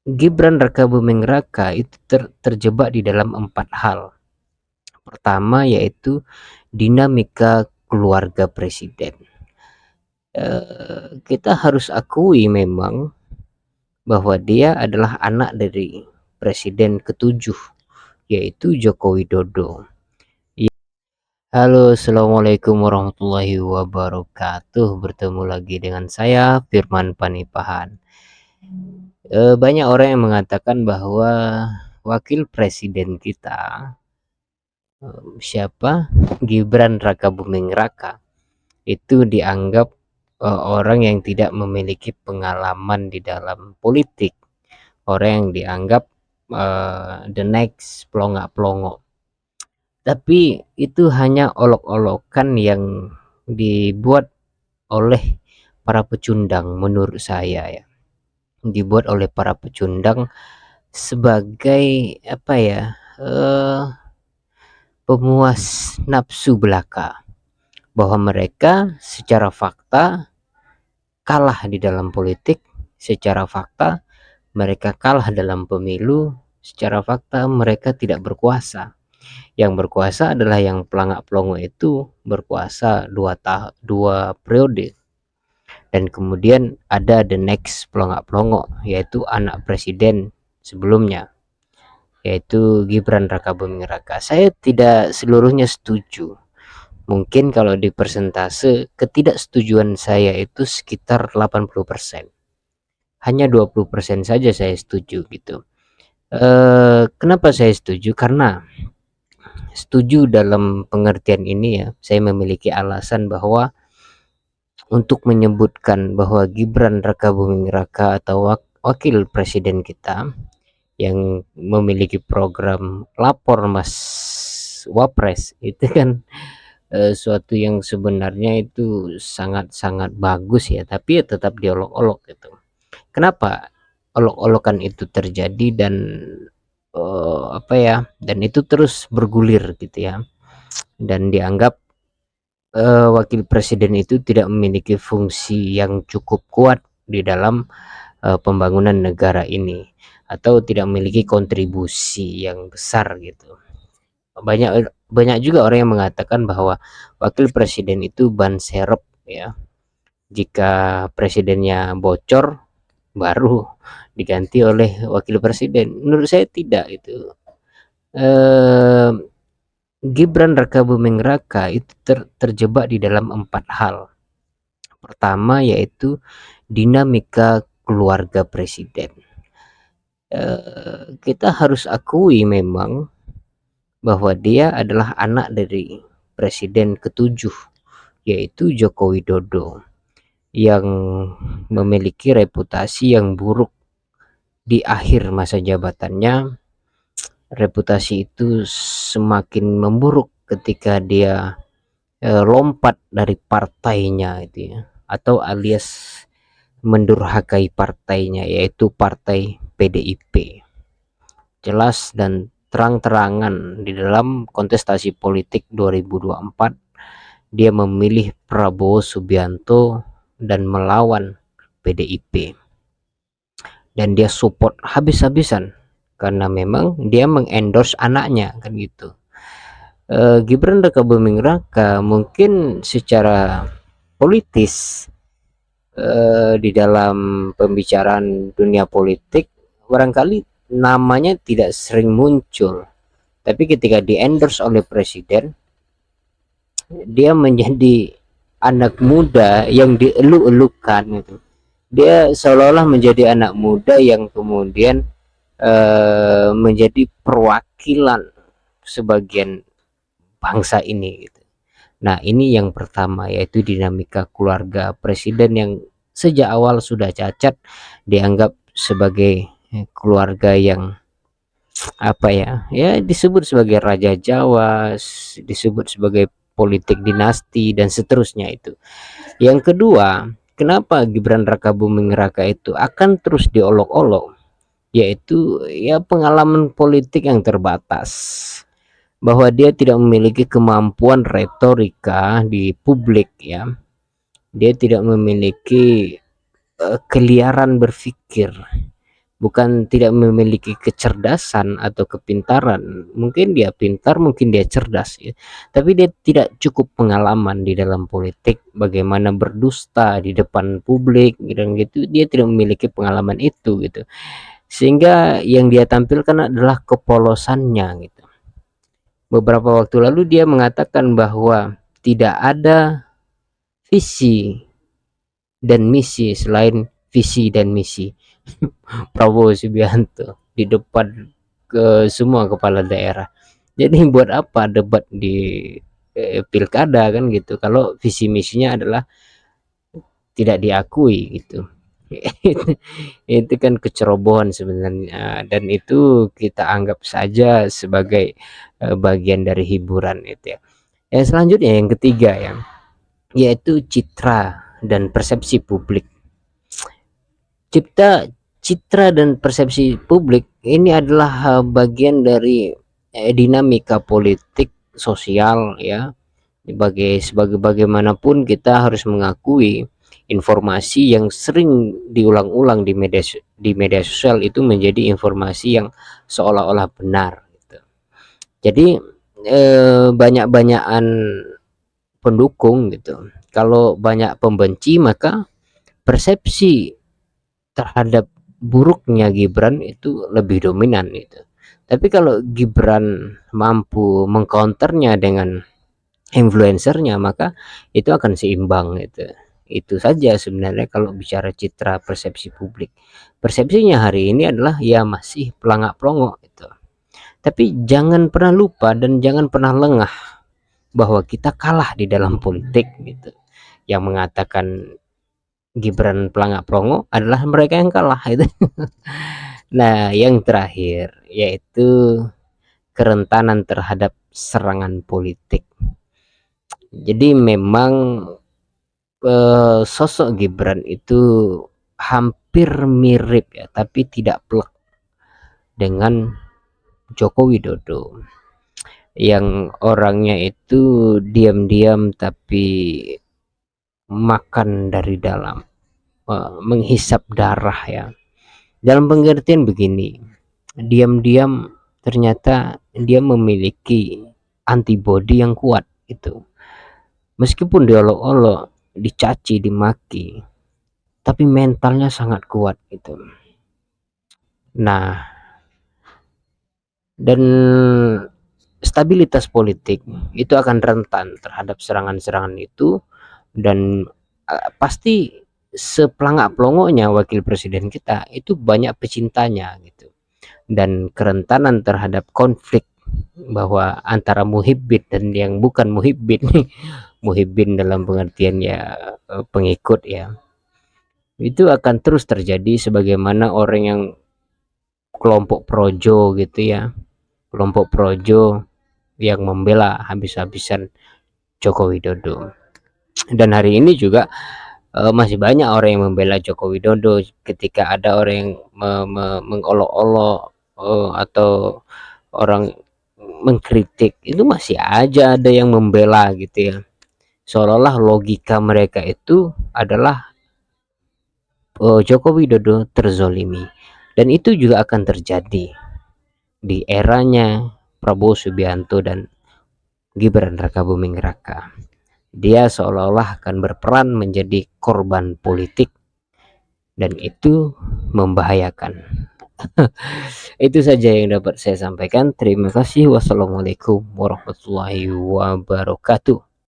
Gibran Rakabuming Raka itu terjebak di dalam 4 hal. Pertama yaitu dinamika keluarga presiden. Kita harus akui memang bahwa dia adalah anak dari presiden ke-7 yaitu Joko Widodo. Halo, assalamualaikum warahmatullahi wabarakatuh. Bertemu lagi dengan saya Firman Panipahan. Banyak orang yang mengatakan bahwa wakil presiden kita siapa Gibran Rakabuming Raka itu dianggap orang yang tidak memiliki pengalaman di dalam politik, orang yang dianggap the next pelongo-pelongo. Tapi itu hanya olok-olokan yang dibuat oleh para pecundang menurut saya ya. Dibuat oleh para pecundang sebagai apa ya? Pemuas nafsu belaka, bahwa mereka secara fakta kalah di dalam politik, secara fakta mereka kalah dalam pemilu, secara fakta mereka tidak berkuasa. Yang berkuasa adalah yang pelangak-pelongo itu berkuasa 2 periode, dan kemudian ada the next pelongok-pelongo yaitu anak presiden sebelumnya yaitu Gibran Rakabuming Raka. Saya tidak seluruhnya setuju. Mungkin kalau di persentase ketidaksetujuan saya itu sekitar 80%. Hanya 20% saja saya setuju gitu. Kenapa saya setuju? Karena setuju dalam pengertian ini ya, saya memiliki alasan bahwa untuk menyebutkan bahwa Gibran Rakabuming Raka atau wakil presiden kita yang memiliki program lapor Mas Wapres itu kan suatu yang sebenarnya itu sangat-sangat bagus ya, tapi ya tetap diolok-olok gitu. Kenapa olok-olokan itu terjadi dan apa ya, dan itu terus bergulir gitu ya, dan dianggap wakil presiden itu tidak memiliki fungsi yang cukup kuat di dalam pembangunan negara ini, atau tidak memiliki kontribusi yang besar gitu. Banyak banyak juga orang yang mengatakan bahwa wakil presiden itu ban serep ya. Jika presidennya bocor baru diganti oleh wakil presiden. Menurut saya tidak itu. Gibran Rakabuming Raka itu terjebak di dalam 4 hal. Pertama yaitu dinamika keluarga presiden. Kita harus akui memang bahwa dia adalah anak dari presiden ke-7 yaitu Joko Widodo, yang memiliki reputasi yang buruk di akhir masa jabatannya. Reputasi itu semakin memburuk ketika dia lompat dari partainya itu ya, atau alias mendurhakai partainya yaitu partai PDIP. Jelas dan terang-terangan di dalam kontestasi politik 2024 dia memilih Prabowo Subianto dan melawan PDIP, dan dia support habis-habisan karena memang dia mengendorse anaknya kan gitu. Gibran Rakabuming Raka mungkin secara politis di dalam pembicaraan dunia politik barangkali namanya tidak sering muncul, tapi ketika di endorse oleh presiden dia menjadi anak muda yang dieluk-elukan gitu. Dia seolah-olah menjadi anak muda yang kemudian menjadi perwakilan sebagian bangsa ini gitu. Nah, ini yang pertama yaitu dinamika keluarga presiden yang sejak awal sudah cacat, dianggap sebagai keluarga yang apa ya, ya disebut sebagai raja Jawa, disebut sebagai politik dinasti dan seterusnya itu. Yang kedua, kenapa Gibran Rakabuming Raka itu akan terus diolok-olok, yaitu ya pengalaman politik yang terbatas, bahwa dia tidak memiliki kemampuan retorika di publik ya, dia tidak memiliki keliaran berpikir, bukan tidak memiliki kecerdasan atau kepintaran. Mungkin dia pintar, mungkin dia cerdas ya, tapi dia tidak cukup pengalaman di dalam politik, bagaimana berdusta di depan publik dan gitu, dia tidak memiliki pengalaman itu gitu. Sehingga yang dia tampilkan adalah kepolosannya gitu. Beberapa waktu lalu dia mengatakan bahwa tidak ada visi dan misi selain visi dan misi Prabowo Subianto di depan ke semua kepala daerah. Jadi buat apa debat di pilkada kan gitu kalau visi misinya adalah tidak diakui gitu. Itu kan kecerobohan sebenarnya, dan itu kita anggap saja sebagai bagian dari hiburan itu ya. Yang selanjutnya yang ketiga ya, yaitu citra dan persepsi publik. Citra dan persepsi publik ini adalah bagian dari dinamika politik sosial ya. Sebagai bagaimanapun kita harus mengakui informasi yang sering diulang-ulang di media sosial itu menjadi informasi yang seolah-olah benar gitu. Jadi banyak-banyakan pendukung gitu. Kalau banyak pembenci maka persepsi terhadap buruknya Gibran itu lebih dominan gitu. Tapi kalau Gibran mampu mengcounternya dengan influencernya maka itu akan seimbang gitu. Itu saja sebenarnya kalau bicara citra persepsi publik. Persepsinya hari ini adalah ya masih pelangak-pelongok gitu. Tapi jangan pernah lupa dan jangan pernah lengah bahwa kita kalah di dalam politik gitu. Yang mengatakan Gibran pelangak-pelongok adalah mereka yang kalah itu. Nah, yang terakhir yaitu kerentanan terhadap serangan politik. Jadi memang sosok Gibran itu hampir mirip ya, tapi tidak plek dengan Joko Widodo yang orangnya itu diam-diam tapi makan dari dalam, menghisap darah ya. Dalam pengertian begini, diam-diam ternyata dia memiliki antibodi yang kuat itu. Meskipun diolok-olok, dicaci, dimaki, tapi mentalnya sangat kuat gitu. Nah, dan stabilitas politik itu akan rentan terhadap serangan-serangan itu, dan pasti sepelangak-pelongoknya wakil presiden kita itu banyak pecintanya gitu, dan kerentanan terhadap konflik bahwa antara muhibbin dan yang bukan muhibbin muhibbin dalam pengertian ya pengikut ya, itu akan terus terjadi sebagaimana orang yang kelompok projo gitu ya, kelompok projo yang membela habis-habisan Joko Widodo. Dan hari ini juga masih banyak orang yang membela Joko Widodo ketika ada orang yang mengolok-olok atau orang mengkritik, itu masih aja ada yang membela gitu ya, seolah-olah logika mereka itu adalah Joko Widodo terzolimi, dan itu juga akan terjadi di eranya Prabowo Subianto dan Gibran Rakabuming Raka. Dia seolah-olah akan berperan menjadi korban politik, dan itu membahayakan. Itu saja yang dapat saya sampaikan. Terima kasih. Wassalamualaikum warahmatullahi wabarakatuh.